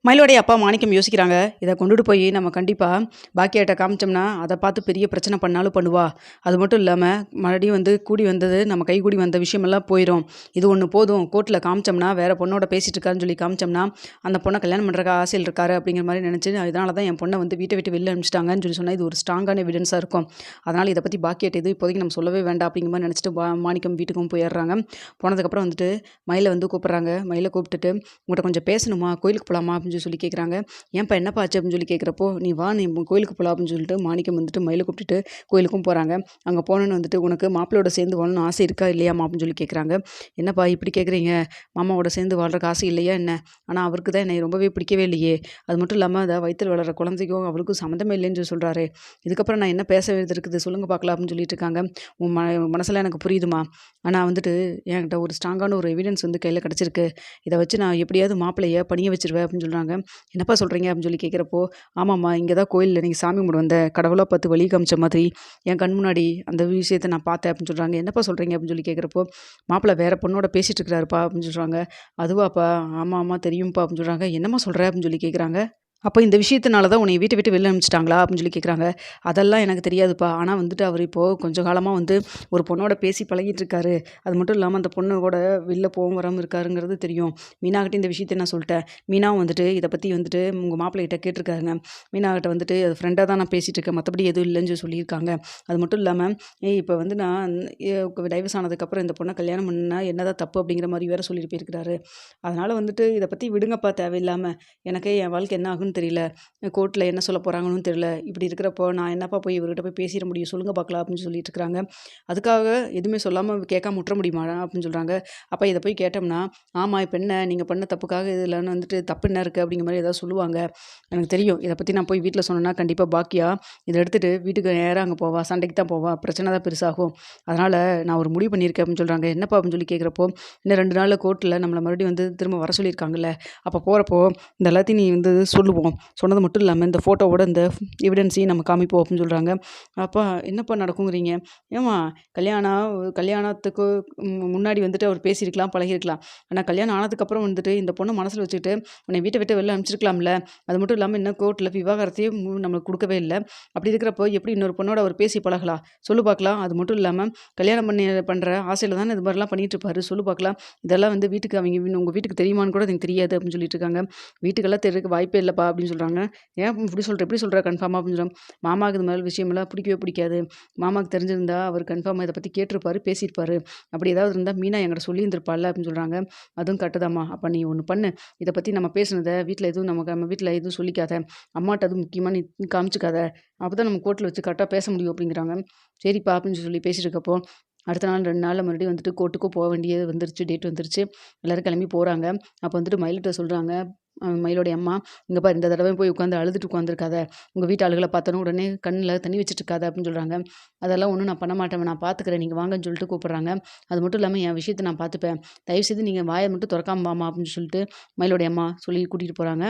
மயிலோடைய அப்பா மாணிக்கம் யோசிக்கிறாங்க. இத கொண்டுட்டு போய் நம்ம கண்டிப்பா பாக்கியாட்ட காமிச்சோம்னா, அத பார்த்து பெரிய பிரச்சனை பண்ணாலும் பண்ணுவா. அது மட்டும் இல்லாம, மறுபடியும் கூடி வந்தது நம்ம கைகூடி வந்த விஷயமெல்லாம் போயிரும். இது ஒண்ணு போதும். கோர்ட்ல காமிச்சோம்னா, வேற பொண்ணோட பேசிட்டு இருக்காருன்னு சொல்லி காமிச்சோம்னா, அந்த பொண்ண கல்யாணம் பண்றக்கு ஆசையில இருக்காரு அப்படிங்கிற மாரி நெனச்சு, இதனால தான் என் பொண்ண வீட்ட விட்டு வெளில அனுப்பிச்சுட்டாங்கன்னு சொல்லி சொன்னா, இது ஒரு ஸ்ட்ராங்கான எவிடன்ஸா இருக்கும். அதனால இத பத்தி பாக்கியாட்ட எதுவும் இப்போதைக்கு நம்ம சொல்லவே வேண்டாம் அப்படிங்கிற மாரி நெனச்சுட்டு மாணிக்கம் வீட்டுக்கும் போயிடுறாங்க. போனதுக்கப்புறம் மயில கூப்பிடுறாங்க. மயில கூப்பிட்டுட்டு, "உங்கட்ட கொஞ்சம் பேசணுமா? கோயிலுக்கு போலாமா?" அப்படின்னு சொல்லி கேட்குறாங்க. "ஏன்பா என்னப்பா ஆச்சு?" அப்படின்னு சொல்லி கேட்குறப்போ, "நீ வா நீ கோயிலுக்கு போலாம்" அப்படின்னு சொல்லிட்டு மாணிக்கம் மயில கூப்பிட்டுட்டு கோயிலுக்கும் போறாங்க. அங்க போனோனே "உனக்கு மாப்பிள்ளையோட சேர்ந்து வாழணும்னு ஆசை இருக்கா இல்லையாம்மா?" அப்படின்னு சொல்லி கேட்குறாங்க. "என்னப்பா இப்படி கேட்குறீங்க? மாமாவோட சேர்ந்து வாழ்றக்கு ஆசை இல்லையா என்ன? ஆனா அவருக்கு தான் என்னை ரொம்பவே பிடிக்கவே இல்லையே. அது மட்டும் இல்லாம வயித்துல வளர்ற குழந்தைக்கும் அவளுக்கும் சம்மந்தமே இல்லைன்னு சொல்லி சொல்றாரே. இதுக்கப்புறம் நான் என்ன பேச வேண்டியது இருக்குது சொல்லுங்க பார்க்கலாம்" அப்படின்னு சொல்லிட்டு இருக்காங்க. "உன் மனசுலாம் எனக்கு புரியுதும்மா. ஆனா என்கிட்ட ஒரு ஸ்ட்ராங்கான ஒரு எவிடன்ஸ் கையில கிடைச்சிருக்கு. இத வச்சு நான் எப்படியாவது மாப்பிள்ளைய பணிய வச்சுருவேன்" அப்படின்னு சொல்றாங்க. "என்னப்பா சொல்றீங்க?" அப்படின்னு சொல்லி கேட்குறப்போ, "ஆமாம்மா, இங்க தான் கோயில்ல இன்னைக்கு சாமி கும்பிட வந்தேன். கடவுளா பார்த்து வழி காமிச்ச மாதிரி என் கண் முன்னாடி அந்த விஷயத்த நான் பார்த்தேன்" அப்படின்னு சொல்றாங்க. "என்னப்பா சொல்றீங்க?" அப்படின்னு சொல்லி கேட்குறப்போ, "மாப்பிள்ளை வேற பொண்ணோட பேசிட்டு இருக்கிறாருப்பா" அப்படின்னு சொல்றாங்க. "அதுவாப்பா? ஆமா, ஆமா தெரியும்ப்பா" அப்படின்னு சொல்றாங்க. "என்னம்மா சொல்ற?" அப்படின்னு சொல்லி கேட்குறாங்க. "அப்ப இந்த விஷயத்தினால தான் உன்னைய வீட்ட விட்டு வெளில அனுப்பிச்சுட்டாங்களா?" அப்படின்னு சொல்லி கேட்குறாங்க. "அதெல்லாம் எனக்கு தெரியாதுப்பா. ஆனா அவரு இப்போ கொஞ்ச காலமா ஒரு பொண்ணோட பேசி பழகிட்டு இருக்காரு. அது மட்டும் இல்லாம அந்த பொண்ணு கூட வெளில போகவும் வராம இருக்காருங்கிறது தெரியும். மீனாகிட்ட இந்த விஷயத்த நான் சொல்லிட்டேன். மீனாவும் இத பத்தி உங்க மாப்பிள்ளைகிட்ட கேட்டுருக்காருங்க. மீனாகிட்ட அது ஃப்ரெண்டா தான் நான் பேசிட்டு இருக்கேன். மத்தபடி எதுவும் இல்லன்னு சொல்லி சொல்லியிருக்காங்க. அது மட்டும் இல்லாம இப்ப நான் டைவர்ஸ் ஆனதுக்கப்புறம் இந்த பொண்ண கல்யாணம் பண்ணா என்னதான் தப்பு அப்படிங்கிற மாரி வேற சொல்லிட்டு போயிருக்கிறாரு. அதனால இத பத்தி விடுங்கப்பா தேவையில்லாம. எனக்கே என் வாழ்க்கை என்ன ஆகும்னு தெரியல. கோர்ட்ல என்ன சொல்ல போறாங்கன்னு தெரியல. இப்படி இருக்கிறப்போ நான் என்னப்பா போய் இவர்கிட்ட போய் பேசிற முடியும்? சொல்லுங்க பார்க்கலாம் அப்படின்னு சொல்லிட்டு இருக்கிறாங்க. அதுக்காக எதுவுமே சொல்லாம கேட்காம விட்டுற முடியுமா? அப்படின்னு சொல்றாங்க. அப்ப இத போய் கேட்டோம்னா, ஆமா இப்ப என்ன நீங்க பண்ண தப்புக்காக இதுல தப்பு என்ன இருக்கு? அப்படிங்கிற மாரி ஏதாவது சொல்லுவாங்க. எனக்கு தெரியும். இத பத்தி நான் போய் வீட்ல சொன்னேன்னா கண்டிப்பா பாக்கியா இத எடுத்துட்டு வீட்டுக்கு நேரா அங்க போவா. சண்டைக்கு தான் போவா. பிரச்சனை தான் பெருசாகும். அதனால நான் ஒரு முடிவு பண்ணியிருக்கேன் அப்படின்னு சொல்றாங்க. என்னப்பா அப்படின்னு சொல்லி கேட்கிறப்போ, இன்னும் 2 நாள்ல கோர்ட்ல நம்மள மறுபடியும் திரும்ப வர சொல்லியிருக்காங்கல்ல. அப்ப போறப்போ இந்த எல்லாத்தையும் நீ சொல்லுவோம். சொன்னது மட்டும் இல்லாம இந்த ஃபோட்டோவோட இந்த எவிடன்ஸையும் நம்ம காமிப்போம் அப்படின்னு சொல்றாங்க. அப்பா என்னப்பா நடக்குங்கிறீங்க? ஏம்மா கல்யாணம் கல்யாணத்துக்கு முன்னாடி அவர் பேசியிருக்கலாம், பழகியிருக்கலாம். ஆனா கல்யாணம் ஆனதுக்கப்புறம் இந்த பொண்ண மனசுல வச்சுக்கிட்டு உன்னை வீட்ட விட்டு வெளில அனுப்பிச்சிருக்கலாம்ல. அது மட்டும் இல்லாம இன்னும் கோர்ட்ல விவாகரத்தையும் நம்மளுக்கு குடுக்கவே இல்ல. அப்படி இருக்கிறப்போ எப்படி இன்னொரு பொண்ணோட அவர் பேசி பழகலாம்? சொல்லு பார்க்கலாம். அது மட்டும் இல்லாம கல்யாணம் பண்ற ஆசையில தானே இது மாரிலாம் பண்ணிட்டு இருப்பாரு. சொல்லு பார்க்கலாம். இதெல்லாம் வீட்டுக்கு உங்க வீட்டுக்கு தெரியுமான்னு கூட எனக்கு தெரியாது அப்படின்னு சொல்லிட்டு இருக்காங்க. வீட்டுக்கெல்லாம் தெரியறதுக்கு வாய்ப்பே இல்லப்பா அப்படின்னு சொல்றாங்க. "ஏன் இப்படி சொல்ற? எப்படி சொல்ற கன்ஃபார்மா?" அப்படின்னு சொல்றாங்க. "மாமாவுக்கு இது மாரி விஷயமெல்லாம் பிடிக்கவே பிடிக்காது. மாமாவுக்கு தெரிஞ்சிருந்தா அவர் கன்ஃபார்மா இத பத்தி கேட்டிருப்பாரு, பேசியிருப்பாரு. அப்படி ஏதாவது இருந்தா மீனா என்கிட்ட சொல்லியிருந்திருப்பாள்ல" அப்படின்னு சொல்றாங்க. "அதுவும் கரெக்ட்டு தாம்மா. அப்ப நீ ஒண்ணு பண்ணு. இத பத்தி நம்ம பேசினத வீட்ல எதுவும் நம்ம வீட்ல எதுவும் சொல்லிக்காத. அம்மாட்ட அதுவும் முக்கியமா நீ காமிச்சுக்காத. அப்பதான் நம்ம கோர்ட்ல வச்சு கரெக்ட்டா பேச முடியும்" அப்படிங்கிறாங்க. "சரிப்பா" அப்படின்னு சொல்லி பேசிட்டு இருக்கப்போ, அடுத்த நாள் 2 நாள்ல மறுபடியும் கோர்ட்டுக்கு போ வேண்டியது வந்துருச்சு. டேட் வந்துருச்சு. எல்லாரும் கிளம்பி போறாங்க. அப்ப மயில்ட்ட சொல்றாங்க. மயிலோடைய அம்மா, "இங்க பாரு இந்த தடவ போய் உட்காந்து அழுதுட்டு உட்காந்துருக்காத. உங்க வீட்டு ஆளுகள பார்த்தோன உடனே கண்ணுல தண்ணி வச்சுட்டு இருக்காத" அப்படின்னு சொல்றாங்க. "அதெல்லாம் ஒண்ணும் நான் பண்ண மாட்டேன். நான் பார்த்துக்கிறேன். நீங்க வாங்கன்னு" சொல்லிட்டு கூப்பிடுறாங்க. அது மட்டும் இல்லாம என் விஷயத்த நான் பார்த்துப்பேன். தயவு செய்து நீங்க வாய மட்டும் தொறக்காம வாம்மா அப்படின்னு சொல்லிட்டு மயிலோடைய அம்மா சொல்லி கூட்டிட்டு போறாங்க.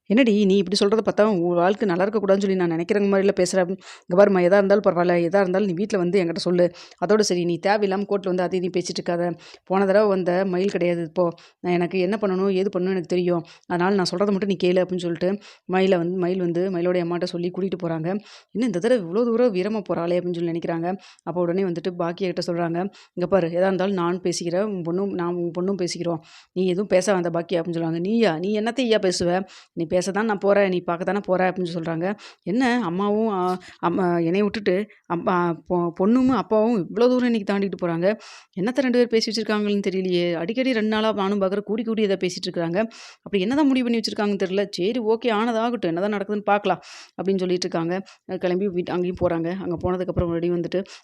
"என்னடி நீ இப்படி சொல்றத பார்த்தா உன் வாழ்க்கை நல்லா இருக்கக்கூடாதுன்னு சொல்லி நான் நினைக்கிற மாரில பேசுற" "இங்க பாரும்மா எதா இருந்தாலும் பரவாயில்ல. எதா இருந்தாலும் நீ வீட்ல என்கிட்ட சொல்லு. அதோட சரி. நீ தேவையில்லாம கோர்ட்ல அது இதையும் பேசிட்டு இருக்காத. போன தடவ வந்த மயில் கிடையாது இப்போ. நான் எனக்கு என்ன பண்ணணும், ஏது பண்ணணும்னு எனக்கு தெரியும். அதனால நான் சொல்றத மட்டும் நீ கேளு" அப்படின்னு சொல்லிட்டு மயில் மயிலோடைய அம்மாட்ட சொல்லி கூட்டிட்டு போறாங்க. "என்ன இந்த தடவ இவ்வளோ தூரம் வீரமா போறாளே" அப்படின்னு சொல்லி நினைக்கிறாங்க. அப்போ உடனே பாக்கியா கிட்ட சொல்றாங்க. "இங்க பாரு எதா இருந்தாலும் நானும் பேசிக்கிறேன். உன் பொண்ணும் பேசிக்கிறோம். நீ எதுவும் பேச வேண்டாம் பாக்கியா" அப்படின்னு சொல்றாங்க. "நீயா? நீ என்னத்த பேசுவ? நீ பேச தான் நான் போறேன். நீ பார்க்க தானே போற" அப்படின்னு சொல்றாங்க. என்ன அம்மாவும் என்னைய விட்டுட்டு அம்மா பொண்ணும், அப்பாவும் இவ்வளோ தூரம் இன்னைக்கு தாண்டிட்டு போறாங்க. என்னத்த 2 பேரும் பேசி வச்சிருக்காங்கன்னு தெரியலையே! அடிக்கடி 2 நாளா நானும் பார்க்குறேன். கூடி கூடி ஏதோ பேசிட்டு இருக்காங்க. அப்படி என்னதான் முடிவு பண்ணி வச்சிருக்காங்கன்னு தெரியல. சரி ஓகே ஆனதாகட்டும். என்னதான் நடக்குதுன்னு பார்க்கலாம். அப்படின்னு சொல்லிட்டு இருக்காங்க. கிளம்பி அங்கேயும் போறாங்க. அங்க போனதுக்கப்புறம் மறுபடியும்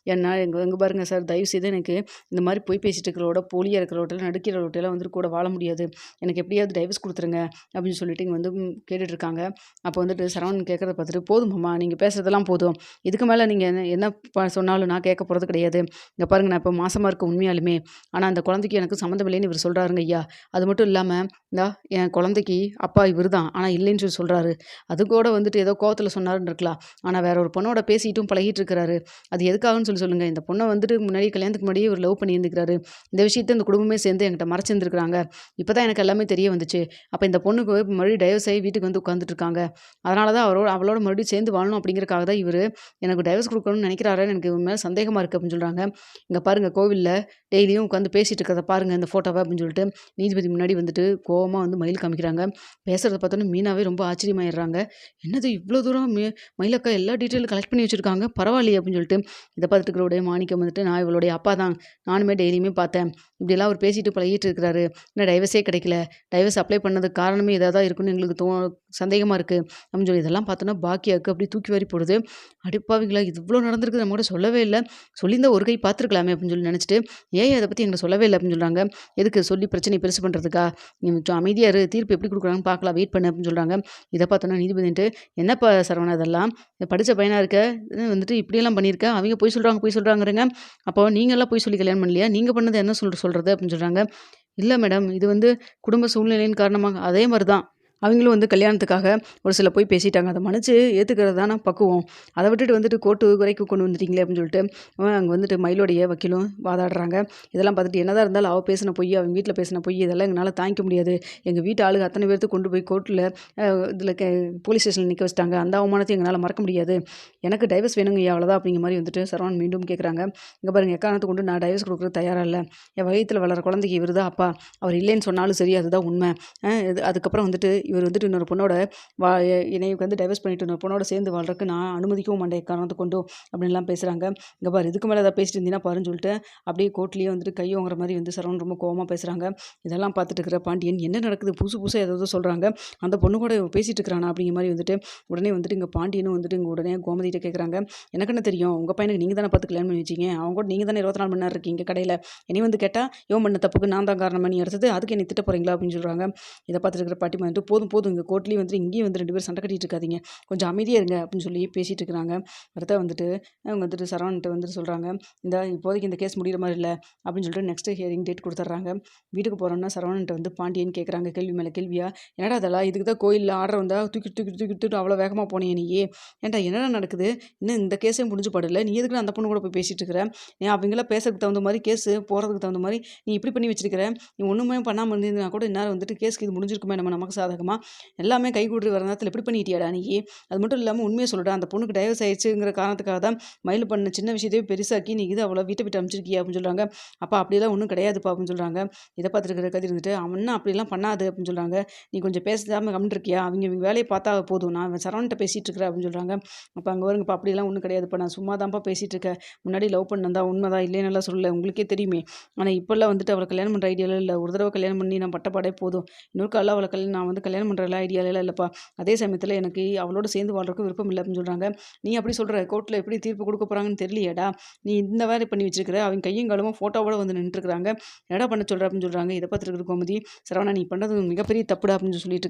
"என்ன எங்க எங்க பாருங்க சார், தயவு செய்து எனக்கு இந்த மாரி பொய் பேசிட்டு இருக்கிறவரோட, போலியா இருக்கிறவரோட, நடிக்கிறவர்ட்டலாம் கூட வாழ முடியாது. எனக்கு எப்படியாவது டைவர்ஸ் குடுத்துருங்க" அப்படின்னு சொல்லிட்டு இங்க கேட்டுட்டு இருக்காங்க. அப்போ சரவணன் கேட்கறத பார்த்துட்டு, "போதும் நீங்க பேசுறதெல்லாம் போதும். இதுக்கு மேல நீங்க என்ன என்ன சொன்னாலும் நான் கேட்க போறது கிடையாது. இங்க பாருங்க நான் இப்போ மாசமா இருக்கேன் உண்மையாலுமே. ஆனா அந்த குழந்தைக்கு எனக்கும் சம்மந்தம் இல்லைன்னு இவரு சொல்றாருங்க ஐயா. அது மட்டும் இல்லாம, இந்தா என் குழந்தைக்கு அப்பா இவரு தான். ஆனா இல்லைன்னு சொல்லி சொல்றாரு. அது கூட ஏதோ கோவத்துல சொன்னாருன்னு இருக்கலாம். ஆனா வேற ஒரு பொண்ணோட பேசிட்டும் பழகிட்டு இருக்கிறாரு. அது எதுக்காகன்னு சொல்லி சொல்லுங்க. இந்த பொண்ண முன்னாடி கல்யாணத்துக்கு முன்னாடியே இவரு லவ் பண்ணியிருந்துக்கிறாரு. இந்த விஷயத்த இந்த குடும்பமே சேர்ந்து என்கிட்ட மறைச்சிருந்துருக்காங்க. இப்ப தான் எனக்கு எல்லாமே தெரிய வந்துச்சு. அப்ப இந்த பொண்ணுக்கு மறுபடியும் டைவர்ஸ் ஆகி வீட்டுக்கு வந்து உட்காந்துட்டு இருக்காங்க. அதனால தான் அவளோட மறுபடியும் சேர்ந்து வாழணும் அப்படிங்கிறக்காக தான் இவரு எனக்கு டைவர்ஸ் குடுக்கணும்னு நினைக்கிறாருன்னு எனக்கு இவன் மேல சந்தேகமா இருக்கு அப்படின்னு சொல்றாங்க. இங்க பாருங்க கோவில்ல டெய்லியும் உட்காந்து பேசிட்டு இருக்கிறத பாருங்க இந்த ஃபோட்டோவ அப்படின்னு சொல்லிட்டு நீதிபதி முன்னாடி வந்துட்டு கோவமா வந்து மயில் காமிக்கிறாங்க. பேசுறத பார்த்தோன்னே மீனாவே ரொம்ப ஆச்சரியமாயிடுறாங்க. என்னது இவ்ளோ தூரம் மயிலக்கா எல்லா டீட்டெயிலும் கலெக்ட் பண்ணி வச்சிருக்காங்க. பரவாயில்லையே அப்படின்னு சொல்லிட்டு இத பார்த்துட்டு இருக்கிறவருடைய மாணிக்கம் வந்துட்டு நான் இவளுடைய அப்பா தான். நானுமே டெய்லியுமே பார்த்தேன். இப்படியெல்லாம் அவர் பேசிட்டு பழகிட்டு இருக்கிறாரு. இன்னும் டைவர்ஸே கிடைக்கல. டைவர்ஸ் அப்ளை பண்ணதுக்கு காரணமே இதா தான் இருக்குன்னு எங்களுக்கு சந்தேகமா இருக்கு. அப்படின்னு சொல்லி இதெல்லாம் பார்த்தோன்னா பாக்கியாவுக்கு அப்படியே தூக்கி வாரி போடுது. அடிப்பாவிங்களா! இது இவ்ளோ நடந்திருக்கு நம்மகிட்ட சொல்லவே இல்ல. சொல்லியிருந்தா ஒரு கை பார்த்துருக்கலாமே அப்படின்னு சொல்லி நினச்சிட்டு, ஏன் அத பத்தி என்கிட்ட சொல்லவே இல்ல அப்படின்னு சொல்றாங்க. எதுக்கு சொல்லி பிரச்சனைய பெருசு பண்றதுக்கா? நீ கொஞ்சம் அமைதியா இரு. தீர்ப்பு எப்படி குடுக்குறாங்கன்னு பார்க்கலாம். வெயிட் பண்ணு அப்படின்னு சொல்றாங்க. இத பார்த்தோன்னா நீதிபதி வந்துட்டு, என்னப்பா சரவணா இதெல்லாம்? படிச்ச பையனா இருக்க. வந்துட்டு இப்படியெல்லாம் பண்ணியிருக்க. அவிங்க பொய் சொல்றாங்க, பொய் சொல்றாங்கறீங்க. அப்போ நீங்கலாம் பொய் சொல்லி கல்யாணம் பண்ணலையா? நீங்க பண்ணது என்ன சொல்றது அப்படின்னு சொல்றாங்க. இல்ல மேடம். இது வந்து குடும்ப சூழ்நிலையின் காரணமாக அதே மாரி தான். அவிங்களும் வந்து கல்யாணத்துக்காக ஒரு சில பொய் பேசிட்டாங்க. அத மன்னிச்சு ஏத்துக்கிறது தான பக்குவம். அத விட்டுட்டு வந்துட்டு கோர்ட்டு வரைக்கும் கொண்டு வந்துட்டீங்களே அப்படின்னு சொல்லிட்டு, அங்க வந்துட்டு மயிலுடைய வக்கீலும் வாதாடுறாங்க. இதெல்லாம் பார்த்துட்டு என்னதான் இருந்தாலும் அவ பேசின பொய், அவங்க வீட்ல பேசின பொய் இதெல்லாம் எங்கனால தாங்கிக்க முடியாது. எங்க வீட்டு ஆளுங்க அத்தன பேர்த்தும் கொண்டு போய் கோர்ட்ல இதில போலீஸ் ஸ்டேஷன்ல நிக்க வச்சுட்டாங்க. அந்த அவமானத்தையும் எங்கனால மறக்க முடியாது. எனக்கு டைவர்ஸ் வேணுங்கய்யா அவ்வளோதான் அப்படிங்கிற மாரி வந்துட்டு சரவணன் மீண்டும் கேட்குறாங்க. இங்க பாருங்க எக்காரணத்த கொண்டு நான் டைவர்ஸ் குடுக்குறதுக்கு தயாரா இல்ல. என் வயித்துல வளர்ற குழந்தைக்கு இவரு தான் அப்பா. அவர் இல்லைன்னு சொன்னாலும் சரி அதுதான் உண்மை. அதுக்கப்புறம் வந்துட்டு இவர் வந்துட்டு இன்னொரு பொண்ணோட வா என்னைய வந்து டைவர்ஸ் பண்ணிட்டு இன்னொரு பொண்ணோட சேர்ந்து வாழ்றதுக்கு நான் அனுமதிக்கவும் மாட்டேன் எக்காரணத்த கொண்டும் அப்படின்லாம் பேசுறாங்க. இங்க பாரு இதுக்கு மேல ஏதாவது பேசிட்டு இருந்தீன்னா பாருன்னு சொல்லிட்டு அப்படியே கோர்ட்லயே வந்துட்டு கை ஓங்குற மாரி வந்து சரவணன் ரொம்ப கோவமா பேசுறாங்க. இதெல்லாம் பார்த்துட்டு இருக்கிற பாண்டியன் என்ன நடக்குது புதுசு புதுசா ஏதேதோ சொல்றாங்க. அந்த பொண்ணு கூட இவன் பேசிட்டு இருக்கிறானா அப்படிங்கிற மாரி வந்துட்டு உடனே வந்துட்டு இங்க பாண்டியனும் வந்துட்டு இங்க உடனே கோமதிட்ட கேட்குறாங்க. எனக்கு என்ன தெரியும்? உங்க பையனுக்கு நீங்க தானே பார்த்து கல்யாணம் பண்ணி வச்சீங்க. அவங்க கூட நீங்க தானே 24 மணி நேரம் இருக்கீங்க கடையில. என்னைய வந்து கேட்டா, இவன் பண்ண தப்புக்கு நான் தான் காரணமா நீ அடுத்தது அதுக்கு என்னை திட்ட போறீங்களா? அப்படின்னு சொல்றாங்க. இத பார்த்துட்டு இருக்கிற பாட்டிமா வந்துட்டு போதும் போதும் இங்க கோர்ட்லயும் வந்துட்டு இங்கேயும் வந்து 2 பேரும் சண்டை கட்டிட்டு இருக்காதீங்க. கொஞ்சம் அமைதியா இருங்க அப்படின்னு சொல்லி பேசிட்டு இருக்கிறாங்க. அடுத்தா வந்துட்டு அவங்க வந்துட்டு சரவணன்ட்ட வந்துட்டு சொல்றாங்க. இந்த இப்போதைக்கு இந்த கேஸ் முடியிற மாரி இல்ல அப்படின்னு சொல்லிட்டு நெக்ஸ்ட் ஹியரிங் டேட் குடுத்துடுறாங்க. வீட்டுக்கு போறோம்னா சரவணன்ட்ட வந்து பாண்டியன் கேட்குறாங்க கேள்வி மேல கேள்வியா. என்னடா அதெல்லாம் இதுக்கு தான் கோயில்ல ஆர்டர் வந்தா தூக்கிட்டு அவ்வளோ வேகமா போனியே நீயி. ஏன்டா என்னடா நடக்குது? இன்னும் இந்த கேஸே முடிஞ்சு படல. நீ எதுக்குடா அந்த பொண்ணு கூட போய் பேசிட்டு இருக்கிற? நீ அவங்கலாம் பேசுறதுக்கு தகுந்த மாரி கேஸு போறதுக்கு தகுந்த மாரி நீ இப்படி பண்ணி வச்சிருக்கிற. நீ ஒண்ணுமே பண்ணாம இருந்திருந்தா கூட இந்நேரம் வந்துட்டு கேஸ்க்கு இது முடிஞ்சிருக்குமே நமக்கு சாதகமா. எல்லாமே கைகூடி வர நேரத்துல இப்படி பண்ணிட்டியாடா நீயி? அது மட்டும் இல்லாம உண்மைய சொல்லுடா. அந்த பொண்ணுக்கு டைவர்ஸ் ஆயிடுச்சுங்கிற காரணத்துக்காக தான் மயிலு பண்ண சின்ன விஷயத்தையே பெருசாக்கி நீ இது அவள வீட்ட விட்டு அனுப்பிச்சிருக்கியா அப்படின்னு சொல்றாங்க. அப்பா அப்படியெல்லாம் ஒண்ணும் கிடையாதுப்பா அப்படின்னு சொல்றாங்க. இத பார்த்துட்டு இருக்கிற கதிர் இருந்துட்டு அவன் அப்படிலாம் பண்ணாது அப்படின்னு சொல்றாங்க. நீ கொஞ்சம் பேசாம கம்முனு இருக்கியா? அவங்க வேலைய பார்த்தா போதும். நான் சரவணன்ட்ட பேசிட்டு இருக்கிறேன் அப்படின்னு சொல்றாங்க. அப்ப அங்க பாருங்கப்பா அப்படிலாம் ஒண்ணும் கிடையாதுப்பா. நான் சும்மா தான்ப்பா பேசிட்டு இருக்கேன். முன்னாடி லவ் பண்ணதா உண்மைதான் இல்லைன்னுலாம் சொல்லல. உங்களுக்கே தெரியுமே. ஆனா இப்பல்லாம் வந்துட்டு அவள கல்யாணம் பண்ற ஐடியால இல்ல. ஒரு தடவ கல்யாணம் பண்ணி நான் பட்டப்பாடே போதும். இன்னொரு கால்ல அவள நான் வந்து கல்யாணம் பண்ற ஐடியாலலாம் இல்லப்பா. அதே சமயத்துல எனக்கு அவளோட சேர்ந்து வாழ்றதுக்கு விருப்பம் இல்ல அப்படின்னு சொல்றாங்க. நீ அப்படி சொல்ற கோர்ட்ல எப்படி தீர்ப்பு குடுக்க போறாங்கன்னு தெரியலையேடா. நீ இந்த வேலை பண்ணி வச்சிருக்கிற. அவங்க கையும் காலுமா ஃபோட்டோவோட வந்து நின்னுட்டு இருக்காங்க. என்னடா பண்ண சொல்ற அப்படின்னு சொல்றாங்க. இத பார்த்துட்டு இருக்கிற கோமதி, சரவணா நீ பண்ணது மிகப்பெரிய தப்புடா அப்படின்னு சொல்லிட்டு